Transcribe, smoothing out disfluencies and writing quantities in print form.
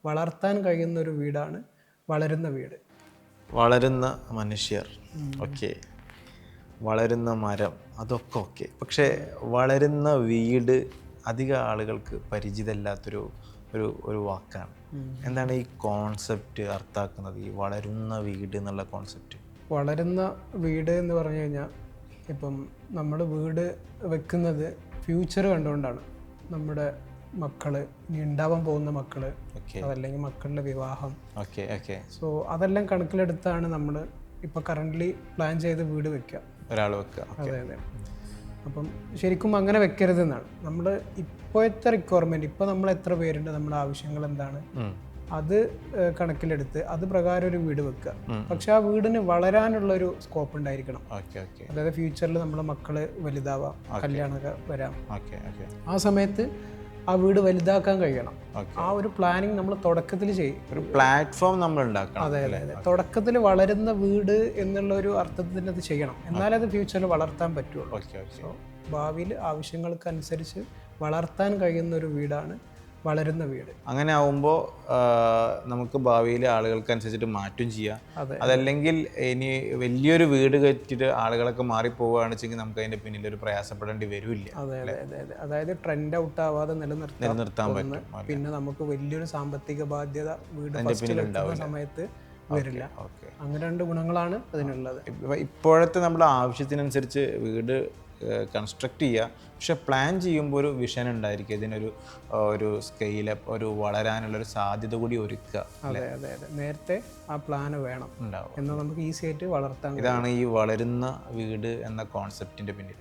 വളർത്താൻ കഴിയുന്ന ഒരു വീടാണ് വളരുന്ന വീട്. വളരുന്ന മനുഷ്യർ, ഓക്കെ, വളരുന്ന മരം, അതൊക്കെ ഓക്കെ. പക്ഷേ വളരുന്ന വീട് അധികം ആളുകൾക്ക് പരിചിതമല്ലാത്തൊരു ഒരു ഒരു വാക്കാണ്. എന്താണ് ഈ കോൺസെപ്റ്റ് അർത്ഥാക്കുന്നത്, ഈ വളരുന്ന വീട് എന്നുള്ള കോൺസെപ്റ്റ്? വളരുന്ന വീട് എന്ന് പറഞ്ഞു കഴിഞ്ഞാൽ ഇപ്പം നമ്മൾ വീട് വെക്കുന്നത് ഫ്യൂച്ചർ കണ്ടുകൊണ്ടാണ്. നമ്മുടെ മക്കള്, ഇനി ഉണ്ടാവാൻ പോകുന്ന മക്കള്, അതല്ലെങ്കിൽ മക്കളുടെ വിവാഹം, സോ അതെല്ലാം കണക്കിലെടുത്താണ് നമ്മൾ ഇപ്പം കറൻ്റ്ലി പ്ലാൻ ചെയ്ത് വീട് വെക്കുക, ഒരാൾ വെക്കുക. അതെ അതെ. അപ്പം ശരിക്കും അങ്ങനെ വെക്കരുതെന്നാണ് നമ്മൾ ഇപ്പോഴത്തെ റിക്വയർമെൻറ്റ്. ഇപ്പോൾ നമ്മൾ എത്ര പേരുണ്ട്, നമ്മുടെ ആവശ്യങ്ങൾ എന്താണ്, അത് കണക്കിലെടുത്ത് അത് പ്രകാരം ഒരു വീട് വെക്കുക. പക്ഷെ ആ വീടിന് വളരാനുള്ളൊരു സ്കോപ്പ് ഉണ്ടായിരിക്കണം. അതായത് ഫ്യൂച്ചറിൽ നമ്മുടെ മക്കള് വലുതാവാം, കല്യാണമൊക്കെ വരാം. ആ സമയത്ത് ആ വീട് വലുതാക്കാൻ കഴിയണം. ആ ഒരു പ്ലാനിങ് നമ്മൾ തുടക്കത്തിൽ ചെയ്യും. ഒരു പ്ലാറ്റ്ഫോം നമ്മൾ ഉണ്ടാക്കണം. അതെ അതെ അതെ. തുടക്കത്തിൽ വളരുന്ന വീട് എന്നുള്ള ഒരു അർത്ഥത്തിൽ അത് ചെയ്യണം, എന്നാലേ അത് ഫ്യൂച്ചറിൽ വളർത്താൻ പറ്റുള്ളൂ. സോ ഭാവിയിൽ ആവശ്യങ്ങൾക്കനുസരിച്ച് വളർത്താൻ കഴിയുന്ന ഒരു വീടാണ് വളരുന്ന വീട്. അങ്ങനെ ആവുമ്പോൾ നമുക്ക് ഭാവിയിൽ ആളുകൾക്കനുസരിച്ചിട്ട് മാറ്റം ചെയ്യാം. അതല്ലെങ്കിൽ ഇനി വലിയൊരു വീട് കെട്ടിയിട്ട് ആളുകളൊക്കെ മാറിപ്പോവുകയാണെന്ന് വെച്ചെങ്കിൽ നമുക്ക് അതിന്റെ പിന്നിൽ ഒരു പ്രയാസപ്പെടേണ്ടി വരില്ല. അതെ അതെ അതെ അതെ. അതായത് ട്രെൻഡ് ഔട്ട് ആവാതെ നിലനിർത്താൻ പറ്റും. പിന്നെ നമുക്ക് വലിയൊരു സാമ്പത്തിക ബാധ്യത വീട് ഉണ്ടാവുന്ന സമയത്ത് വരില്ല. അങ്ങനെ 2 ഗുണങ്ങളാണ് അതിനുള്ളത്. ഇപ്പോഴത്തെ നമ്മുടെ ആവശ്യത്തിനനുസരിച്ച് വീട് കൺസ്ട്രക്ട് ചെയ്യുക, പക്ഷെ പ്ലാൻ ചെയ്യുമ്പോൾ ഒരു വിഷൻ ഉണ്ടായിരിക്കും, ഇതിനൊരു ഒരു സ്കെയിലപ്പ്, ഒരു വളരാനുള്ളൊരു സാധ്യത കൂടി ഒരുക്കുക. അതെ അതെ അതെ. നേരത്തെ ആ പ്ലാന് വേണം, എന്നാൽ നമുക്ക് ഈസി ആയിട്ട് വളർത്താൻ. ഇതാണ് ഈ വളരുന്ന വീട് എന്ന കോൺസെപ്റ്റിന്റെ പിന്നിൽ.